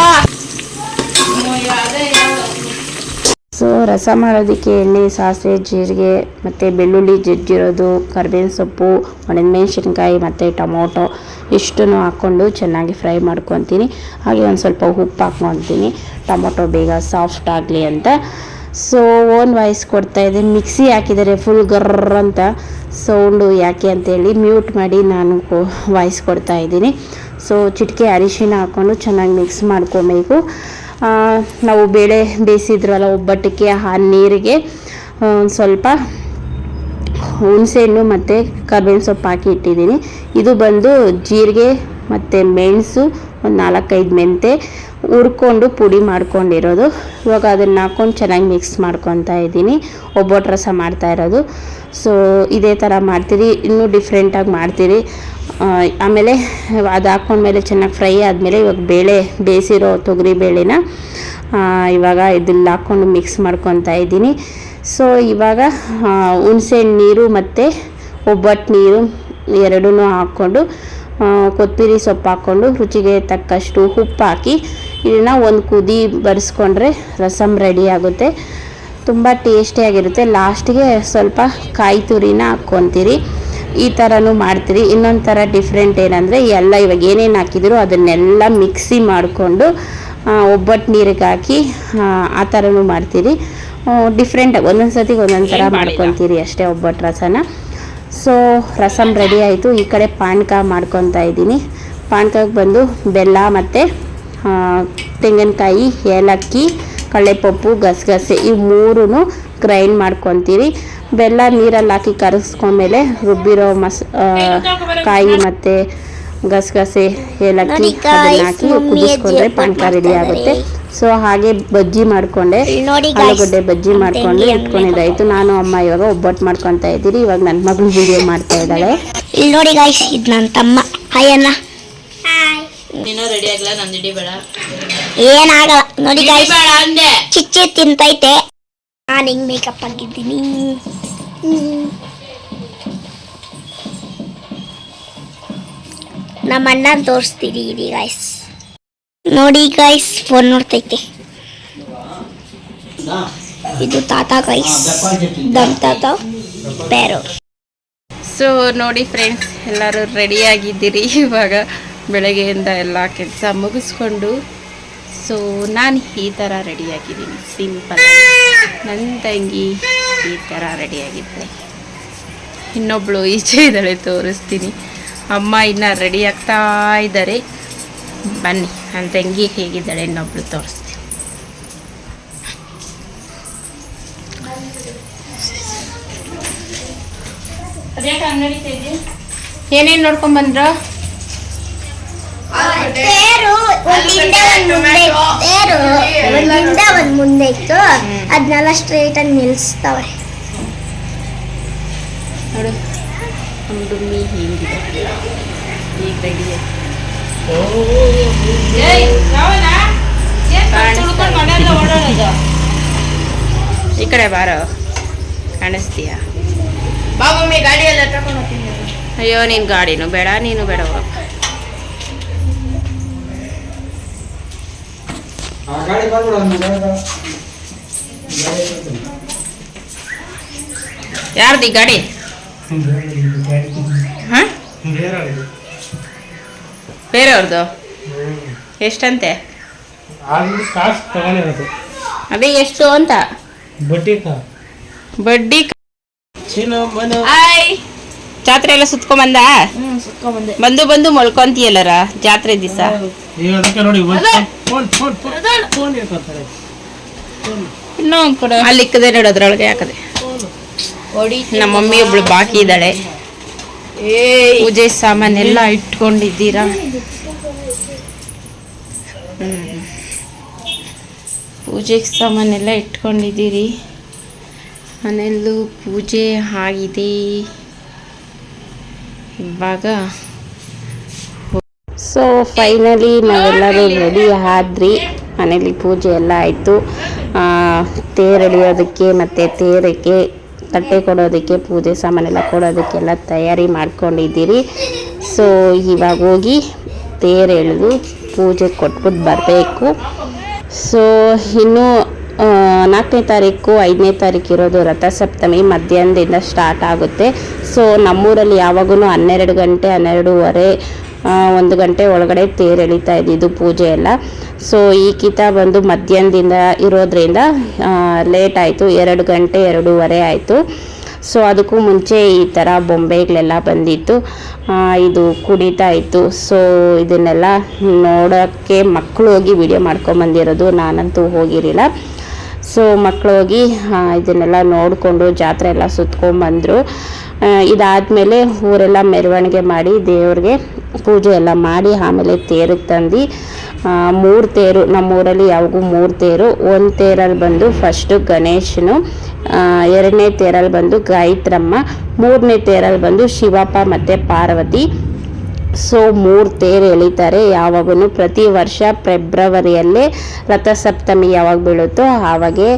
ಸೊ ರಸ ಮಾಡೋದಕ್ಕೆ ಎಣ್ಣೆ, ಸಾಸಿವೆ, ಜೀರಿಗೆ ಮತ್ತು ಬೆಳ್ಳುಳ್ಳಿ ಜಜ್ಜಿರೋದು, ಕರಿಬೇವಿನ ಸೊಪ್ಪು, ಒಣಮೆಣಸಿನ್ಕಾಯಿ ಮತ್ತು ಟೊಮೊಟೊ ಇಷ್ಟನ್ನು ಹಾಕ್ಕೊಂಡು ಚೆನ್ನಾಗಿ ಫ್ರೈ ಮಾಡ್ಕೊತೀನಿ. ಹಾಗೆ ಒಂದು ಸ್ವಲ್ಪ ಉಪ್ಪು ಹಾಕ್ಕೊತೀನಿ, ಟೊಮೊಟೊ ಬೇಗ ಸಾಫ್ಟ್ ಆಗಲಿ ಅಂತ. ಸೊ ಓನ್ ವಾಯ್ಸ್ ಕೊಡ್ತಾಯಿದ್ದೀನಿ. ಮಿಕ್ಸಿ ಹಾಕಿದ್ದಾರೆ ಫುಲ್ ಗರ್ರ್ ಅಂತ ಸೌಂಡು, ಯಾಕೆ ಅಂತೇಳಿ ಮ್ಯೂಟ್ ಮಾಡಿ ನಾನು ವಾಯ್ಸ್ ಕೊಡ್ತಾಯಿದ್ದೀನಿ. ಸೊ ಚಿಟಿಕೆ ಅರಿಶಿನ ಹಾಕ್ಕೊಂಡು ಚೆನ್ನಾಗಿ ಮಿಕ್ಸ್ ಮಾಡ್ಕೊಬೇಕು. ನಾವು ಬೇಳೆ ಬೇಯಿಸಿದ್ರಲ್ಲ ಒಬ್ಬಟ್ಟಿಗೆ, ಆ ನೀರಿಗೆ ಸ್ವಲ್ಪ ಹುಣಸೆಹಣ್ಣು ಮತ್ತು ಕರ್ಬೇವಿನ ಸೊಪ್ಪು ಹಾಕಿ ಇಟ್ಟಿದ್ದೀನಿ. ಇದು ಬಂದು ಜೀರಿಗೆ ಮತ್ತು ಮೆಣಸು, ಒಂದು 4-5 ಮೆಂತೆ ಹುರ್ಕೊಂಡು ಪುಡಿ ಮಾಡ್ಕೊಂಡಿರೋದು. ಇವಾಗ ಅದನ್ನು ಹಾಕ್ಕೊಂಡು ಚೆನ್ನಾಗಿ ಮಿಕ್ಸ್ ಮಾಡ್ಕೊತಾ ಇದ್ದೀನಿ. ಒಬ್ಬಟ್ಟು ರಸ ಮಾಡ್ತಾ ಇರೋದು. ಸೊ ಇದೇ ಥರ ಮಾಡ್ತೀರಿ, ಇನ್ನೂ ಡಿಫ್ರೆಂಟಾಗಿ ಮಾಡ್ತೀರಿ. ಆಮೇಲೆ ಅದು ಹಾಕ್ಕೊಂಡ್ಮೇಲೆ ಚೆನ್ನಾಗಿ ಫ್ರೈ ಆದಮೇಲೆ ಇವಾಗ ಬೇಳೆ ಬೇಯಿಸಿರೋ ತೊಗರಿ ಬೇಳೆನ ಇವಾಗ ಇದೆಲ್ಲ ಹಾಕ್ಕೊಂಡು ಮಿಕ್ಸ್ ಮಾಡ್ಕೊತಾ ಇದ್ದೀನಿ. ಸೊ ಇವಾಗ ಹುಣಸೆಹಣ್ಣು ನೀರು ಮತ್ತು ಒಬ್ಬಟ್ಟು ನೀರು ಎರಡೂ ಹಾಕ್ಕೊಂಡು ಕೊತ್ತಂಬರಿ ಸೊಪ್ಪು ಹಾಕ್ಕೊಂಡು ರುಚಿಗೆ ತಕ್ಕಷ್ಟು ಉಪ್ಪು ಹಾಕಿ ಇದನ್ನು ಒಂದು ಕುದಿ ಬರೆಸ್ಕೊಂಡ್ರೆ ರಸಮ್ ರೆಡಿ ಆಗುತ್ತೆ. ತುಂಬ ಟೇಸ್ಟಿಯಾಗಿರುತ್ತೆ. ಲಾಸ್ಟಿಗೆ ಸ್ವಲ್ಪ ಕಾಯಿ ತುರಿನ ಹಾಕ್ಕೊತೀರಿ. ಈ ಥರನೂ ಮಾಡ್ತೀರಿ. ಇನ್ನೊಂದು ಥರ ಡಿಫ್ರೆಂಟ್ ಏನಂದರೆ ಎಲ್ಲ ಇವಾಗ ಏನೇನು ಹಾಕಿದ್ರು ಅದನ್ನೆಲ್ಲ ಮಿಕ್ಸಿ ಮಾಡಿಕೊಂಡು ಒಬ್ಬಟ್ಟು ನೀರಿಗೆ ಹಾಕಿ ಆ ಥರನೂ ಮಾಡ್ತೀರಿ. ಡಿಫ್ರೆಂಟ್ ಒಂದೊಂದು ಸತಿಗೆ ಒಂದೊಂದು ಥರ ಮಾಡ್ಕೊತೀರಿ ಅಷ್ಟೇ ಒಬ್ಬಟ್ಟು ರಸನ. ಸೊ ರಸಮ್ ರೆಡಿ ಆಯಿತು. ಈ ಕಡೆ ಪಾನಕ ಮಾಡ್ಕೊತಾ ಇದ್ದೀನಿ. ಪಾನಕಕ್ಕೆ ಬಂದು ಬೆಲ್ಲ ಮತ್ತು ತೆಂಗಿನಕಾಯಿ, ಏಲಕ್ಕಿ, ಕಡಲೆಪಪ್ಪು, ಗಸಗಸೆ ಈ ಮೂರೂ ಗ್ರೈಂಡ್ ಮಾಡ್ಕೊತೀರಿ. ಬೆಲ್ಲ ನೀರಲ್ಲಿ ಹಾಕಿ ಕರಗಿಸ್ಕೊಂಡ್ಮೇಲೆ ರುಬ್ಬಿರೋ ಕಾಯಿ ಮತ್ತು ಗಸಗಸೆ, ಏಲಕ್ಕಿ ಅದನ್ನ ಹಾಕಿ ಕುದಿಸ್ಕೊಂಡ್ರೆ ಪಾನಕ ರೆಡಿ ಆಗುತ್ತೆ. ಸೊ ಹಾಗೆ ಬಜ್ಜಿ ಮಾಡಿಕೊಂಡೆ, ಆಲೂಗಡ್ಡೆ ಬಜ್ಜಿ ಮಾಡಿಕೊಂಡು ಇಟ್ಕೊಂಡಿದ್ದಾಯಿತು. ನಾನು ಅಮ್ಮ ಇವಾಗ ಒಬ್ಬಟ್ಟು ಮಾಡ್ಕೊತಾ ಇದ್ದೀರಿ. ಇವಾಗ ನನ್ನ ಮಗಳು ವಿಡಿಯೋ ಮಾಡ್ತಾ ಇದ್ದಾಳೆ. ಇಲ್ಲಿ ನೋಡಿ ಗಾಯ್ಸ್, ಇದು ನನ್ನ ತಮ್ಮ. ಹಾಯ್ ಅಣ್ಣ. ನೀನು ರೆಡಿ ಆಗಲ್ಲ, ನಂದು ಇಡಿ ಬೇಡ. ಏನಾಗಲ್ಲ ನೋಡಿ ಗಾಯ್ಸ್, ಬೇಡ ಅಂದೆ. ಚಿಚ್ಚಿ ತಿಂತೈತೆ. ನಾನು ಹಿಂಗ್ ಮೇಕಪ್ ಆಗಿದ್ದೀನಿ. ನಮ್ಮ ಅಣ್ಣ ತೋರಿಸ್ತೀನಿ ಇರಿ ಗಾಯ್ಸ್. ನೋಡಿ ಗಾಯ್ಸ್, ಫೋನ್ ನೋಡ್ತೈತೆ. ಇದು ತಾತ ಗಾಯ್ಸ್, ದಮ್ ತಾತ ಬೇರೋ. ಸೊ ನೋಡಿ ಫ್ರೆಂಡ್ಸ್, ಎಲ್ಲರೂ ರೆಡಿಯಾಗಿದ್ದೀರಿ. ಇವಾಗ ಬೆಳಗ್ಗೆಯಿಂದ ಎಲ್ಲ ಕೆಲಸ ಮುಗಿಸ್ಕೊಂಡು ಸೊ ನಾನು ಈ ಥರ ರೆಡಿಯಾಗಿದ್ದೀನಿ. ಸಿಂಪಲ್. ನನ್ನ ತಂಗಿ ಈ ಥರ ರೆಡಿಯಾಗಿದ್ದೆ. ಇನ್ನೊಬ್ಬಳು ಈಚೆ ಇದ್ದಾಳೆ, ತೋರಿಸ್ತೀನಿ. ಅಮ್ಮ ಇನ್ನು ರೆಡಿ ಆಗ್ತಾ ಇದ್ದಾರೆ. ಬನ್ನಿ ನನ್ನ ತಂಗಿ ಹೇಗಿದ್ದಾಳೆ ಇನ್ನೊಬ್ಳು ತೋರಿಸ್ತೀನಿ. ಏನೇನು ನೋಡ್ಕೊಂಡ್ಬಂದ್ರ? ತೇರು ಒಂದಿಂದ ಒಂದ್ ಮುಂದೆ ಇತ್ತು, ಅದನ್ನೆಲ್ಲ ಸ್ಟ್ರೈಟ್ ಆಗಿ ನಿಲ್ಲಿಸ್ತವ್ರೆ. ನೋಡು ಡುಮ್ಮಿ ಹಿಂಗಿದೆ ಈಗ ರೆಡಿ ಈ ಕಡೆ ಬಾರೋ ಕಾಣಿಸ್ತೀಯ ಗಾಡಿ ಎಲ್ಲ ತಗೊಂಡು ಹೋಗ್ತೀನಿ. ಅಯ್ಯೋ ನೀನು ಗಾಡಿನೂ ಬೇಡ ನೀನು ಬೇಡ ಹೋಗಪ್ಪ. ಯಾರ್ದು ಈ ಗಾಡಿ? ಹಾಂ ಬೇರೆಯವ್ರದ್ದು ಎಷ್ಟಂತೆ? ಅದೇ ಎಷ್ಟು ಅಂತ ಬಡ್ಡಿ ಜಾತ್ರೆ ಎಲ್ಲ ಸುತ್ಕೊಂಬಂದ ಬಂದು ಬಂದು ಮಲ್ಕೊಂತೀಯಲ್ಲರ ಜಾತ್ರೆ ದಿವಸ ಅಲ್ಲಿ ಇಕ್ಕದೆ ನೋಡು ಅದ್ರೊಳಗೆ ಹಾಕದೆ. ನಮ್ಮ ಮಮ್ಮಿ ಒಬ್ಳು ಬಾಕಿ ಇದ್ದಾಳೆ. ಪೂಜೆ ಸಾಮಾನೆಲ್ಲ ಇಟ್ಕೊಂಡಿದ್ದೀರಾ? ಪೂಜೆ ಸಾಮಾನೆಲ್ಲ ಇಟ್ಕೊಂಡಿದ್ದೀರಿ. ಮನೆಯಲ್ಲೂ ಪೂಜೆ ಆಗಿದೆ. ಇವಾಗ ಸೊ ಫೈನಲಿ ನಾವೆಲ್ಲರೂ ರೆಡಿ ಆದ್ರಿ. ಮನೇಲಿ ಪೂಜೆ ಎಲ್ಲ ಆಯಿತು. ತೇರು ಎಳೆಯೋದಕ್ಕೆ ಮತ್ತು ತೇರಿಗೆ ತಟ್ಟೆ ಕೊಡೋದಕ್ಕೆ ಪೂಜೆ ಸಾಮಾನೆಲ್ಲ ಕೊಡೋದಕ್ಕೆಲ್ಲ ತಯಾರಿ ಮಾಡ್ಕೊಂಡಿದ್ದೀರಿ. ಸೊ ಇವಾಗ ಹೋಗಿ ತೇರು ಎಳೆದು ಪೂಜೆ ಕೊಟ್ಬಿಟ್ಟು ಬರಬೇಕು. ಸೊ ಇನ್ನು 4ನೇ ತಾರೀಕು 5ನೇ ತಾರೀಕು ಇರೋದು ರಥಸಪ್ತಮಿ ಮಧ್ಯಾಹ್ನದಿಂದ ಸ್ಟಾರ್ಟ್ ಆಗುತ್ತೆ. ಸೊ ನಮ್ಮೂರಲ್ಲಿ ಯಾವಾಗೂ 12 ಗಂಟೆ 12:30 1 ಗಂಟೆ ಒಳಗಡೆ ತೇರು ಎಳಿತಾ ಇದ್ದಿದ್ದು ಪೂಜೆ ಎಲ್ಲ. ಸೊ ಈ ಕಿತ ಬಂದು ಮಧ್ಯಾಹ್ನದಿಂದ ಇರೋದ್ರಿಂದ ಲೇಟ್ ಆಯಿತು, 2 ಗಂಟೆ 2:30 ಆಯಿತು. ಸೊ ಅದಕ್ಕೂ ಮುಂಚೆ ಈ ಥರ ಬೊಂಬೆಗಳೆಲ್ಲ ಬಂದಿತ್ತು, ಇದು ಕುಣಿತಾ ಇತ್ತು. ಸೊ ಇದನ್ನೆಲ್ಲ ನೋಡೋಕ್ಕೆ ಮಕ್ಕಳು ಹೋಗಿ ವಿಡಿಯೋ ಮಾಡ್ಕೊಂಬಂದಿರೋದು, ನಾನಂತೂ ಹೋಗಿರಲಿಲ್ಲ. ಸೊ ಮಕ್ಕಳು ಹೋಗಿ ಇದನ್ನೆಲ್ಲ ನೋಡಿಕೊಂಡು ಜಾತ್ರೆ ಎಲ್ಲ ಸುತ್ಕೊಂಡ್ಬಂದರು. ಇದಾದಮೇಲೆ ಊರೆಲ್ಲ ಮೆರವಣಿಗೆ ಮಾಡಿ ದೇವ್ರಿಗೆ ಪೂಜೆ ಎಲ್ಲ ಮಾಡಿ ಆಮೇಲೆ ತೇರಿಗೆ ತಂದು 3 ತೇರು ನಮ್ಮೂರಲ್ಲಿ ಯಾವಾಗೂ 3 ತೇರು. 1 ತೇರಲ್ಲಿ ಬಂದು ಫಸ್ಟು ಗಣೇಶನು, 2ನೇ ತೇರಲ್ಲಿ ಬಂದು ಗಾಯತ್ರಮ್ಮ, 3ನೇ ತೇರಲ್ಲಿ ಬಂದು ಶಿವಪ್ಪ ಮತ್ತು ಪಾರ್ವತಿ. ಸೊ 3 ತೇರು ಎಳಿತಾರೆ ಯಾವಾಗೂ. ಪ್ರತಿ ವರ್ಷ ಫೆಬ್ರವರಿಯಲ್ಲೇ ರಥಸಪ್ತಮಿ ಯಾವಾಗ ಬೀಳುತ್ತೋ ಆವಾಗೇ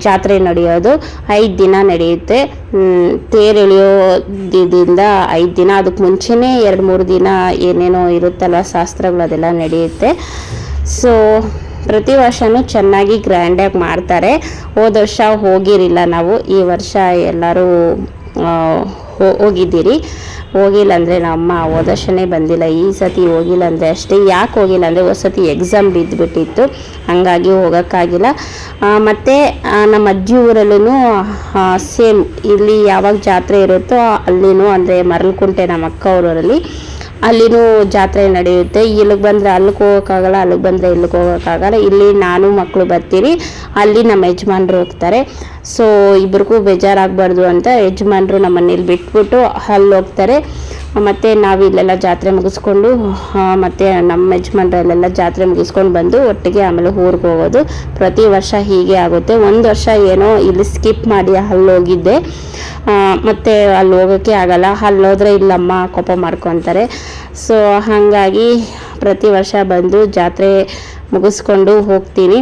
ಜಾತ್ರೆ ನಡೆಯೋದು. 5 ದಿನ ನಡೆಯುತ್ತೆ. ತೇರು ಎಳೆಯೋದ್ರಿಂದ 5 ದಿನ, ಅದಕ್ಕೆ ಮುಂಚೆನೇ 2-3 ದಿನ ಏನೇನೋ ಇರುತ್ತಲ್ಲ ಶಾಸ್ತ್ರಗಳು, ಅದೆಲ್ಲ ನಡೆಯುತ್ತೆ. ಸೊ ಪ್ರತಿ ವರ್ಷವೂ ಚೆನ್ನಾಗಿ ಗ್ರ್ಯಾಂಡಾಗಿ ಮಾಡ್ತಾರೆ. ಹೋದ ವರ್ಷ ಹೋಗಿರಲಿಲ್ಲ ನಾವು, ಈ ವರ್ಷ ಎಲ್ಲರೂ ಹೋಗಿದ್ದೀರಿ. ಹೋಗಿಲ್ಲ ಅಂದರೆ ನಮ್ಮ ಹೋದ ವರ್ಷನೇ ಬಂದಿಲ್ಲ, ಈ ಸತಿ ಹೋಗಿಲ್ಲ ಅಂದರೆ ಅಷ್ಟೇ. ಯಾಕೆ ಹೋಗಿಲ್ಲ ಅಂದರೆ ಹೊಸತಿ ಎಕ್ಸಾಮ್ ಬಿದ್ದುಬಿಟ್ಟಿತ್ತು, ಹಾಗಾಗಿ ಹೋಗೋಕ್ಕಾಗಿಲ್ಲ. ಮತ್ತು ನಮ್ಮ ಅಜ್ಜಿ ಊರಲ್ಲೂ ಸೇಮ್ ಇಲ್ಲಿ ಯಾವಾಗ ಜಾತ್ರೆ ಇರುತ್ತೋ ಅಲ್ಲಿನೂ, ಅಂದರೆ ಮರಳುಕುಂಟೆ ನಮ್ಮ ಅಕ್ಕ ಊರಲ್ಲಿ ಅಲ್ಲಿನೂ ಜಾತ್ರೆ ನಡೆಯುತ್ತೆ. ಇಲ್ಲಿಗೆ ಬಂದರೆ ಅಲ್ಲಿಗೆ ಹೋಗೋಕ್ಕಾಗಲ್ಲ, ಅಲ್ಲಿಗೆ ಬಂದರೆ ಇಲ್ಲಿಗೆ ಹೋಗೋಕ್ಕಾಗಲ್ಲ. ಇಲ್ಲಿ ನಾನು ಮಕ್ಕಳು ಬರ್ತೀರಿ, ಅಲ್ಲಿ ನಮ್ಮ ಯಜಮಾನ್ರು ಹೋಗ್ತಾರೆ. ಸೊ ಇಬ್ರಿಗೂ ಬೇಜಾರಾಗಬಾರ್ದು ಅಂತ ಯಜಮಾನ್ರು ನಮ್ಮ ಮನೇಲಿ ಬಿಟ್ಬಿಟ್ಟು ಅಲ್ಲಿ ಹೋಗ್ತಾರೆ. ಮತ್ತು ನಾವು ಇಲ್ಲೆಲ್ಲ ಜಾತ್ರೆ ಮುಗಿಸ್ಕೊಂಡು ಮತ್ತು ನಮ್ಮ ಯಜಮಾನ್ರು ಅಲ್ಲೆಲ್ಲ ಜಾತ್ರೆ ಮುಗಿಸ್ಕೊಂಡು ಬಂದು ಒಟ್ಟಿಗೆ ಆಮೇಲೆ ಊರಿಗೆ ಹೋಗೋದು. ಪ್ರತಿ ವರ್ಷ ಹೀಗೆ ಆಗುತ್ತೆ. ಒಂದು ವರ್ಷ ಏನೋ ಇಲ್ಲಿ ಸ್ಕಿಪ್ ಮಾಡಿ ಅಲ್ಲಿ ಹೋಗಿದ್ದೆ, ಮತ್ತು ಅಲ್ಲಿ ಹೋಗೋಕ್ಕೆ ಆಗಲ್ಲ, ಅಲ್ಲಿ ಹೋದರೆ ಇಲ್ಲಮ್ಮ ಕೋಪ ಮಾಡ್ಕೊತಾರೆ. ಸೊ ಹಾಗಾಗಿ ಪ್ರತಿ ವರ್ಷ ಬಂದು ಜಾತ್ರೆ ಮುಗಿಸ್ಕೊಂಡು ಹೋಗ್ತೀನಿ.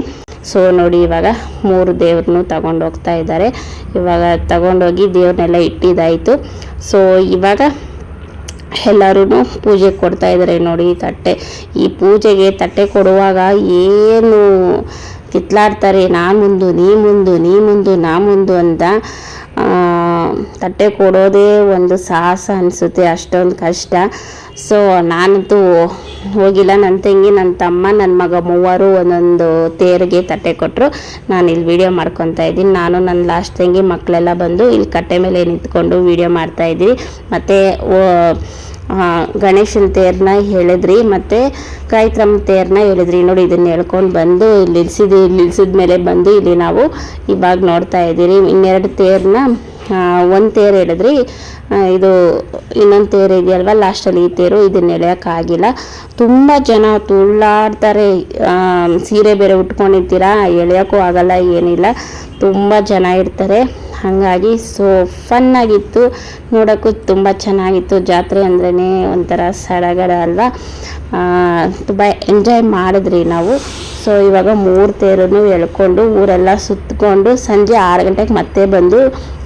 ಸೊ ನೋಡಿ ಇವಾಗ 3 ದೇವ್ರನ್ನೂ ತಗೊಂಡು ಹೋಗ್ತಾ ಇದ್ದಾರೆ. ಇವಾಗ ತಗೊಂಡೋಗಿ ದೇವ್ರನ್ನೆಲ್ಲ ಇಟ್ಟಿದ್ದಾಯಿತು. ಸೊ ಇವಾಗ ಎಲ್ಲರೂ ಪೂಜೆ ಕೊಡ್ತಾ ಇದ್ದಾರೆ ನೋಡಿ. ತಟ್ಟೆ, ಈ ಪೂಜೆಗೆ ತಟ್ಟೆ ಕೊಡುವಾಗ ಏನು ಕಿತ್ಲಾಡ್ತಾರೆ, ನಾ ಮುಂದು ನೀ ಮುಂದು, ನೀ ಮುಂದು ನಾ ಮುಂದು ಅಂತ. ತಟ್ಟೆ ಕೊಡೋದೇ ಒಂದು ಸಾಹಸ ಅನಿಸುತ್ತೆ, ಅಷ್ಟೊಂದು ಕಷ್ಟ. ಸೊ ನಾನಂತೂ ಹೋಗಿಲ್ಲ. ನನ್ನ ತಂಗಿ, ನನ್ನ ತಮ್ಮ, ನನ್ನ ಮಗ 3 ಒಂದೊಂದು ತೇರಿಗೆ ತಟ್ಟೆ ಕೊಟ್ಟರು. ನಾನು ಇಲ್ಲಿ ವೀಡಿಯೋ ಮಾಡ್ಕೊತಾ ಇದ್ದೀನಿ. ನಾನು ನನ್ನ ಲಾಸ್ಟ್ ತಂಗಿ ಮಕ್ಕಳೆಲ್ಲ ಬಂದು ಇಲ್ಲಿ ಕಟ್ಟೆ ಮೇಲೆ ನಿಂತ್ಕೊಂಡು ವೀಡಿಯೋ ಮಾಡ್ತಾಯಿದ್ವಿ. ಮತ್ತು ಗಣೇಶನ ತೇರನ್ನ ಹೇಳಿದ್ರಿ, ಮತ್ತು ಗಾಯತ್ರಮ್ಮ ತೇರನ್ನ ಹೇಳಿದ್ರಿ. ನೋಡಿ ಇದನ್ನು ಹೇಳ್ಕೊಂಡು ಬಂದು ಇಲ್ಲಿ ನಿಲ್ಸಿದ ಮೇಲೆ ಬಂದು ಇಲ್ಲಿ ನಾವು ಇವಾಗ ನೋಡ್ತಾ ಇದ್ದೀರಿ. 2 ತೇರನ್ನ, 1 ತೇರು ಹೇಳಿದ್ರಿ, ಇದು ಇನ್ನೊಂದು ತೇರು ಇದೆಯಲ್ವ ಲಾಸ್ಟಲ್ಲಿ ಈ ತೇರು, ಇದನ್ನ ಎಳೆಯೋಕ್ಕಾಗಿಲ್ಲ. ತುಂಬ ಜನ ತುಳ್ಳಾಡ್ತಾರೆ. ಸೀರೆ ಬೇರೆ ಉಟ್ಕೊಂಡಿರ್ತೀರಾ, ಎಳೆಯೋಕ್ಕೂ ಆಗಲ್ಲ, ಏನಿಲ್ಲ, ತುಂಬ ಜನ ಇರ್ತಾರೆ. ಹಾಗಾಗಿ ಸೊ ಫನ್ನಾಗಿತ್ತು, ನೋಡೋಕ್ಕೂ ತುಂಬ ಚೆನ್ನಾಗಿತ್ತು. ಜಾತ್ರೆ ಅಂದ್ರೇ ಒಂಥರ ಸಡಗರ ಅಲ್ವಾ. ತುಂಬ ಎಂಜಾಯ್ ಮಾಡಿದ್ರಿ ನಾವು. ಸೊ ಇವಾಗ 3 ತೇರನ್ನು ಎಳ್ಕೊಂಡು ಊರೆಲ್ಲ ಸುತ್ತಕೊಂಡು ಸಂಜೆ 6 ಗಂಟೆಗೆ ಮತ್ತೆ ಬಂದು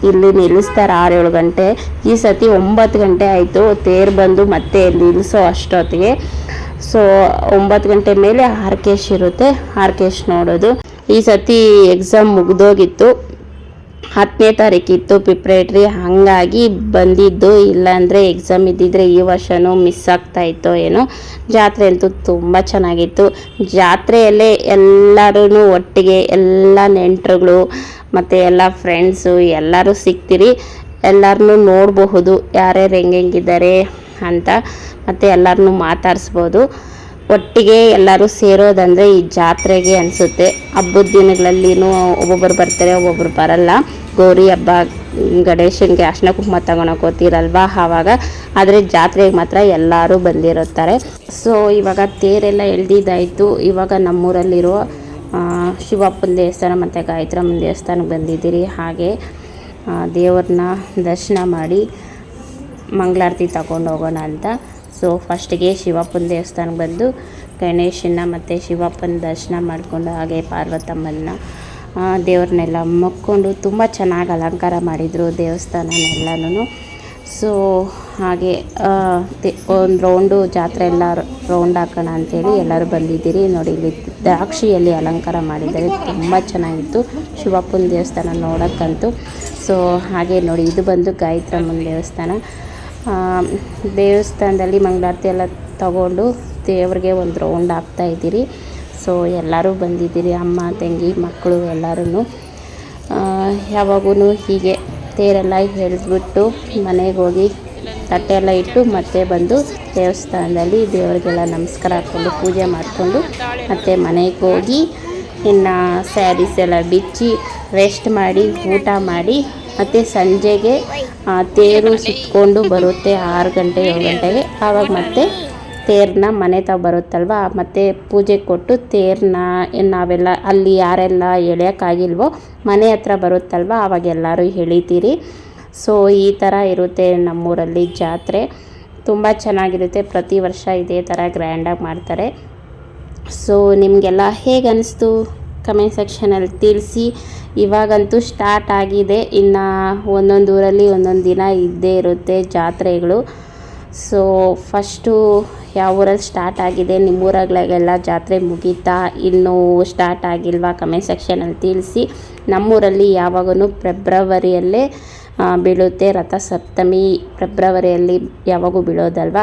ಇಲ್ಲಿ ನಿಲ್ಲಿಸ್ತಾರೆ. 6-7 ಗಂಟೆ. ಈ ಸತಿ 9 ಗಂಟೆ ಆಯಿತು ತೇರು ಬಂದು ಮತ್ತೆ ನಿಲ್ಲಿಸೋ ಅಷ್ಟೊತ್ತಿಗೆ. ಸೊ 9 ಗಂಟೆ ಮೇಲೆ ಆರ್ಕೆಸ್ಟ್ ಇರುತ್ತೆ, ಆರ್ಕೆಸ್ಟ್ ನೋಡೋದು. ಈ ಸತಿ ಎಕ್ಸಾಮ್ ಮುಗ್ದೋಗಿತ್ತು, 10ನೇ ತಾರೀಕಿತ್ತು ಪ್ರಿಪ್ರೇಟ್ರಿ, ಹಾಗಾಗಿ ಬಂದಿದ್ದು. ಇಲ್ಲಾಂದರೆ ಎಕ್ಸಾಮ್ ಇದ್ದಿದ್ರೆ ಈ ವರ್ಷವೂ ಮಿಸ್ ಆಗ್ತಾಯಿತ್ತೋ ಏನೋ. ಜಾತ್ರೆ ಅಂತೂ ತುಂಬ ಚೆನ್ನಾಗಿತ್ತು. ಜಾತ್ರೆಯಲ್ಲೇ ಎಲ್ಲರೂ ಒಟ್ಟಿಗೆ ಎಲ್ಲ ನೆಂಟರುಗಳು ಮತ್ತು ಎಲ್ಲ ಫ್ರೆಂಡ್ಸು ಎಲ್ಲರೂ ಸಿಗ್ತೀರಿ. ಎಲ್ಲರನ್ನೂ ನೋಡಬಹುದು ಯಾರ್ಯಾರು ಹೆಂಗಿದ್ದಾರೆ ಅಂತ, ಮತ್ತು ಎಲ್ಲರನ್ನೂ ಮಾತಾಡಿಸ್ಬೋದು. ಒಟ್ಟಿಗೆ ಎಲ್ಲರೂ ಸೇರೋದಂದರೆ ಈ ಜಾತ್ರೆಗೆ ಅನಿಸುತ್ತೆ. ಹಬ್ಬದ ದಿನಗಳಲ್ಲಿನೂ ಒಬ್ಬೊಬ್ಬರು ಬರ್ತಾರೆ, ಒಬ್ಬೊಬ್ಬರು ಬರಲ್ಲ. ಗೌರಿ ಹಬ್ಬ, ಗಣೇಶನಿಗೆ ಅರ್ಶಿನ ಕುಂಕುಮ ತಗೊಳಕ್ಕೆ ಹೋಗ್ತೀರಲ್ವ ಆವಾಗ. ಆದರೆ ಜಾತ್ರೆಗೆ ಮಾತ್ರ ಎಲ್ಲರೂ ಬಂದಿರುತ್ತಾರೆ. ಸೊ ಇವಾಗ ತೇರೆಲ್ಲ ಎಳ್ದಿದ್ದಾಯಿತು. ಇವಾಗ ನಮ್ಮೂರಲ್ಲಿರೋ ಶಿವಪ್ಪನ ದೇವಸ್ಥಾನ ಮತ್ತು ಗಾಯತ್ರಮ್ಮನ ದೇವಸ್ಥಾನಕ್ಕೆ ಬಂದಿದ್ದೀರಿ. ಹಾಗೆ ದೇವ್ರನ್ನ ದರ್ಶನ ಮಾಡಿ ಮಂಗಳಾರತಿ ತಗೊಂಡು ಹೋಗೋಣ ಅಂತ. ಸೊ ಫಸ್ಟಿಗೆ ಶಿವಪ್ಪನ ದೇವಸ್ಥಾನಕ್ಕೆ ಬಂದು ಗಣೇಶನ ಮತ್ತು ಶಿವಪ್ಪನ ದರ್ಶನ ಮಾಡಿಕೊಂಡು ಹಾಗೆ ಪಾರ್ವತಮ್ಮನ ದೇವ್ರನ್ನೆಲ್ಲ ಮುಕ್ಕೊಂಡು ತುಂಬ ಚೆನ್ನಾಗಿ ಅಲಂಕಾರ ಮಾಡಿದರು ದೇವಸ್ಥಾನನೆಲ್ಲನೂ. ಸೊ ಹಾಗೆ ಒಂದು ರೌಂಡು ಜಾತ್ರೆ ಎಲ್ಲ ರೌಂಡ್ ಹಾಕೋಣ ಅಂಥೇಳಿ ಎಲ್ಲರೂ ಬಂದಿದ್ದೀರಿ. ನೋಡಿ ಇಲ್ಲಿ ದ್ರಾಕ್ಷಿಯಲ್ಲಿ ಅಲಂಕಾರ ಮಾಡಿದ್ದಾರೆ, ತುಂಬ ಚೆನ್ನಾಗಿತ್ತು ಶಿವಪ್ಪನ ದೇವಸ್ಥಾನ ನೋಡೋಕ್ಕಂತೂ. ಸೊ ಹಾಗೆ ನೋಡಿ ಇದು ಬಂದು ಗಾಯತ್ರಮ್ಮನ ದೇವಸ್ಥಾನ. ದೇವಸ್ಥಾನದಲ್ಲಿ ಮಂಗಳಾರತಿ ಎಲ್ಲ ತಗೊಂಡು ದೇವ್ರಿಗೆ ಒಂದು ರೌಂಡ್ ಹಾಕ್ತಾಯಿದ್ದೀರಿ. ಸೊ ಎಲ್ಲರೂ ಬಂದಿದ್ದೀರಿ, ಅಮ್ಮ ತಂಗಿ ಮಕ್ಕಳು ಎಲ್ಲರೂ. ಯಾವಾಗೂ ಹೀಗೆ ತೇರೆಲ್ಲ ಎಳೆದ್ಬಿಟ್ಟು ಮನೆಗೆ ಹೋಗಿ ತಟ್ಟೆಲ್ಲ ಇಟ್ಟು ಮತ್ತೆ ಬಂದು ದೇವಸ್ಥಾನದಲ್ಲಿ ದೇವರಿಗೆಲ್ಲ ನಮಸ್ಕಾರ ಹಾಕ್ಕೊಂಡು ಪೂಜೆ ಮಾಡಿಕೊಂಡು ಮತ್ತೆ ಮನೆಗೆ ಹೋಗಿ ಇನ್ನು ಸ್ಯಾರೀಸ್ ಎಲ್ಲ ಬಿಚ್ಚಿ ರೆಸ್ಟ್ ಮಾಡಿ ಊಟ ಮಾಡಿ ಮತ್ತು ಸಂಜೆಗೆ ತೇರು ಸುತ್ತಕೊಂಡು ಬರುತ್ತೆ 6 ಗಂಟೆ 7 ಗಂಟೆಗೆ. ಆವಾಗ ಮತ್ತೆ ತೇರನ್ನ ಮನೆ ತಾವು ಬರುತ್ತಲ್ವ, ಮತ್ತು ಪೂಜೆ ಕೊಟ್ಟು ತೇರನ್ನ ನಾವೆಲ್ಲ ಅಲ್ಲಿ ಯಾರೆಲ್ಲ ಎಳೆಯೋಕ್ಕಾಗಿಲ್ವೋ ಮನೆ ಹತ್ರ ಬರುತ್ತಲ್ವ ಆವಾಗ ಎಲ್ಲರೂ ಎಳಿತೀರಿ. ಸೊ ಈ ಥರ ಇರುತ್ತೆ ನಮ್ಮೂರಲ್ಲಿ ಜಾತ್ರೆ, ತುಂಬ ಚೆನ್ನಾಗಿರುತ್ತೆ. ಪ್ರತಿ ವರ್ಷ ಇದೇ ಥರ ಗ್ರ್ಯಾಂಡಾಗಿ ಮಾಡ್ತಾರೆ. ಸೊ ನಿಮಗೆಲ್ಲ ಹೇಗೆ ಅನ್ನಿಸ್ತು ಕಮೆಂಟ್ ಸೆಕ್ಷನಲ್ಲಿ ತಿಳಿಸಿ. ಇವಾಗಂತೂ ಸ್ಟಾರ್ಟ್ ಆಗಿದೆ, ಇನ್ನು ಒಂದೊಂದು ಊರಲ್ಲಿ ಒಂದೊಂದು ದಿನ ಇದ್ದೇ ಇರುತ್ತೆ ಜಾತ್ರೆಗಳು. ಸೊ ಫಸ್ಟು ಯಾವ ಊರಲ್ಲಿ ಸ್ಟಾರ್ಟ್ ಆಗಿದೆ, ನಿಮ್ಮೂರಾಗಲೆಲ್ಲ ಜಾತ್ರೆ ಮುಗೀತಾ ಇನ್ನೂ ಸ್ಟಾರ್ಟ್ ಆಗಿಲ್ವಾ ಕಮೆಂಟ್ ಸೆಕ್ಷನಲ್ಲಿ ತಿಳಿಸಿ. ನಮ್ಮೂರಲ್ಲಿ ಯಾವಾಗೂ ಫೆಬ್ರವರಿಯಲ್ಲೇ ಬೀಳುತ್ತೆ ರಥಸಪ್ತಮಿ, ಫೆಬ್ರವರಿಯಲ್ಲಿ ಯಾವಾಗೂ ಬೀಳೋದಲ್ವ,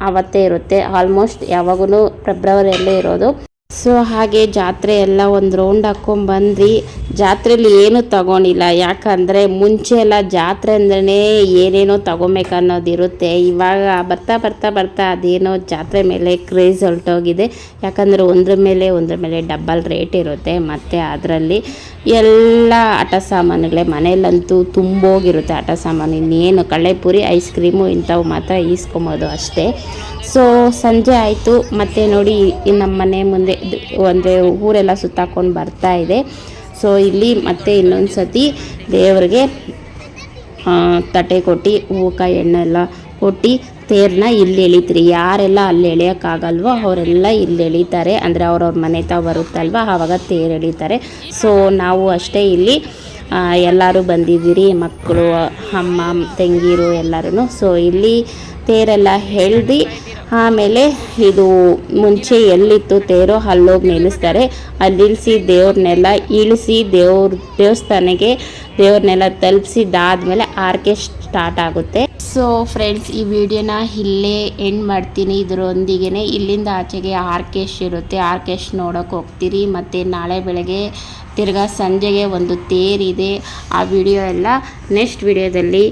ಆವತ್ತೇ ಇರುತ್ತೆ. ಆಲ್ಮೋಸ್ಟ್ ಯಾವಾಗೂ ಫೆಬ್ರವರಿಯಲ್ಲೇ ಇರೋದು. ಸೊ ಹಾಗೆ ಜಾತ್ರೆ ಎಲ್ಲ ಒಂದು ರೌಂಡ್ ಹಾಕ್ಕೊಂಬಂದ್ರಿ. ಜಾತ್ರೆಯಲ್ಲಿ ಏನೂ ತಗೊಂಡಿಲ್ಲ, ಯಾಕಂದರೆ ಮುಂಚೆ ಎಲ್ಲ ಜಾತ್ರೆ ಅಂದ್ರೇ ಏನೇನೋ ತಗೊಬೇಕನ್ನೋದಿರುತ್ತೆ. ಇವಾಗ ಬರ್ತಾ ಬರ್ತಾ ಬರ್ತಾ ಅದೇನೋ ಜಾತ್ರೆ ಮೇಲೆ ಕ್ರೇಜ್ ಹೊರಟೋಗಿದೆ. ಯಾಕಂದರೆ ಒಂದ್ರ ಮೇಲೆ ಡಬ್ಬಲ್ ರೇಟ್ ಇರುತ್ತೆ. ಮತ್ತು ಅದರಲ್ಲಿ ಎಲ್ಲ ಆಟ ಸಾಮಾನುಗಳೇ, ಮನೆಯಲ್ಲಂತೂ ತುಂಬೋಗಿರುತ್ತೆ ಆಟ ಸಾಮಾನು. ಇನ್ನೇನು ಕಳ್ಳೆಪುರಿ ಐಸ್ ಕ್ರೀಮು ಇಂಥವು ಮಾತ್ರ ಈಸ್ಕೊಬೋದು ಅಷ್ಟೇ. ಸೊ ಸಂಜೆ ಆಯಿತು, ಮತ್ತು ನೋಡಿ ನಮ್ಮ ಮನೆ ಮುಂದೆ ಅಂದರೆ ಊರೆಲ್ಲ ಸುತ್ತಾಕೊಂಡು ಬರ್ತಾ ಇದೆ. ಸೊ ಇಲ್ಲಿ ಮತ್ತೆ ಇನ್ನೊಂದು ಸತಿ ದೇವ್ರಿಗೆ ತಟ್ಟೆ ಕೊಟ್ಟು ಹೂಕಾಯಿ ಎಣ್ಣೆಲ್ಲ ಕೊಟ್ಟು ತೇರನ್ನ ಇಲ್ಲಿ ಎಳಿತೀರಿ. ಯಾರೆಲ್ಲ ಅಲ್ಲಿ ಎಳೆಯೋಕ್ಕಾಗಲ್ವೋ ಅವರೆಲ್ಲ ಇಲ್ಲಿ ಎಳಿತಾರೆ, ಅಂದರೆ ಅವ್ರವ್ರ ಮನೆ ತಾವು ಬರುತ್ತಲ್ವ ಆವಾಗ ತೇರು ಎಳಿತಾರೆ. ಸೊ ನಾವು ಅಷ್ಟೇ ಇಲ್ಲಿ ಎಲ್ಲರೂ ಬಂದಿದ್ದೀರಿ, ಮಕ್ಕಳು ಅಮ್ಮ ತಂಗೀರು ಎಲ್ಲರೂ. ಸೊ ಇಲ್ಲಿ ತೇರೆಲ್ಲ ಎಳ್ದು ಆಮೇಲೆ ಇದು ಮುಂಚೆ ಎಲ್ಲಿತ್ತು ತೇರು ಅಲ್ಲೋಗಿ ನಿಲ್ಲಿಸ್ತಾರೆ. ಅಲ್ಲಿ ನಿಲ್ಲಿಸಿ ದೇವ್ರನ್ನೆಲ್ಲ ಇಳಿಸಿ ದೇವಸ್ಥಾನಕ್ಕೆ ದೇವ್ರನ್ನೆಲ್ಲ ತಲುಪಿಸಿದ್ದಾದಮೇಲೆ ಆರ್ಕೆಸ್ಟ್ ಸ್ಟಾರ್ಟ್ ಆಗುತ್ತೆ. ಸೊ ಫ್ರೆಂಡ್ಸ್, ಈ ವಿಡಿಯೋನ ಇಲ್ಲೇ ಎಂಡ್ ಮಾಡ್ತೀನಿ. ಇದರೊಂದಿಗೆ ಇಲ್ಲಿಂದ ಆಚೆಗೆ ಆರ್ಕೆಸ್ಟ್ ಇರುತ್ತೆ, ಆರ್ಕೆಸ್ಟ್ ನೋಡೋಕೆ ಹೋಗ್ತೀರಿ. ಮತ್ತು ನಾಳೆ ಬೆಳಗ್ಗೆ ತಿರ್ಗಾ ಸಂಜೆಗೆ ಒಂದು ತೇರಿದೆ. ಆ ವಿಡಿಯೋ ಎಲ್ಲ ನೆಕ್ಸ್ಟ್ ವಿಡಿಯೋದಲ್ಲಿ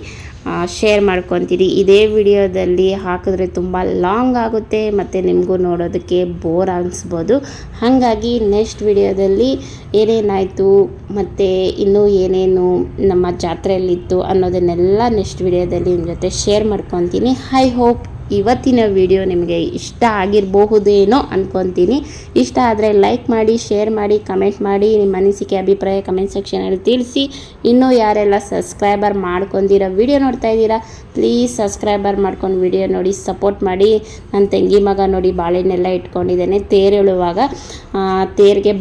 ಶೇರ್ ಮಾಡ್ಕೊತೀರಿ. ಇದೇ ವಿಡಿಯೋದಲ್ಲಿ ಹಾಕಿದ್ರೆ ತುಂಬ ಲಾಂಗ್ ಆಗುತ್ತೆ ಮತ್ತು ನಿಮಗೂ ನೋಡೋದಕ್ಕೆ ಬೋರ್ ಅನಿಸ್ಬೋದು. ಹಾಗಾಗಿ ನೆಕ್ಸ್ಟ್ ವಿಡಿಯೋದಲ್ಲಿ ಏನೇನಾಯಿತು ಮತ್ತು ಇನ್ನೂ ಏನೇನು ನಮ್ಮ ಜಾತ್ರೆಯಲ್ಲಿತ್ತು ಅನ್ನೋದನ್ನೆಲ್ಲ ನೆಕ್ಸ್ಟ್ ವಿಡಿಯೋದಲ್ಲಿ ನಿಮ್ಮ ಜೊತೆ ಶೇರ್ ಮಾಡ್ಕೊತೀನಿ. ಐ ಹೋಪ್ ಇವತ್ತಿನ ವಿಡಿಯೋ ನಿಮಗೆ ಇಷ್ಟ ಆಗಿರಬಹುದೇನೋ ಅಂದ್ಕೊತೀನಿ. ಇಷ್ಟ ಆದರೆ ಲೈಕ್ ಮಾಡಿ, ಶೇರ್ ಮಾಡಿ, ಕಮೆಂಟ್ ಮಾಡಿ, ನಿಮ್ಮ ಅನಿಸಿಕೆ ಅಭಿಪ್ರಾಯ ಕಮೆಂಟ್ ಸೆಕ್ಷನಲ್ಲಿ ತಿಳಿಸಿ. ಇನ್ನೂ ಯಾರೆಲ್ಲ ಸಬ್ಸ್ಕ್ರೈಬರ್ ಮಾಡ್ಕೊಂಡಿರೋ ವಿಡಿಯೋ ನೋಡ್ತಾ ಇದ್ದೀರಾ, ಪ್ಲೀಸ್ ಸಬ್ಸ್ಕ್ರೈಬರ್ ಮಾಡ್ಕೊಂಡು ವಿಡಿಯೋ ನೋಡಿ ಸಪೋರ್ಟ್ ಮಾಡಿ. ನನ್ನ ತಂಗಿ ಮಗ ನೋಡಿ ಬಾಳೆಹಣ್ಣೆಲ್ಲ ಇಟ್ಕೊಂಡಿದ್ದೇನೆ. ತೇರು ಎಳುವಾಗ ತೇರಿಗೆ